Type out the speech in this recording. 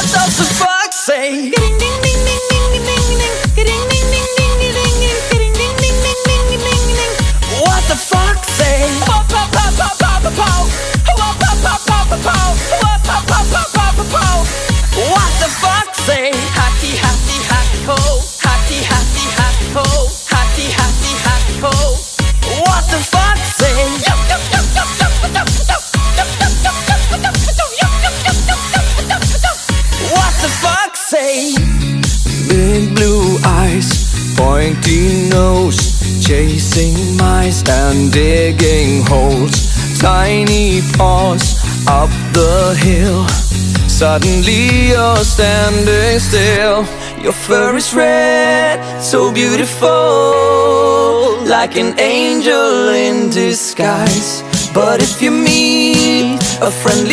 What does the fox say? What the fox say? What the fox say? Happy, happy, happy ho. Happy, happy, happy ho. Happy, happy, happy ho. What the fox say? What the fox say? Big blue eyes, pointy nose, chasing mice and digging holes. Tiny paws up the hill. Suddenly you're standing still. Your fur is red, so beautiful, like an angel in disguise. But if you meet a friendly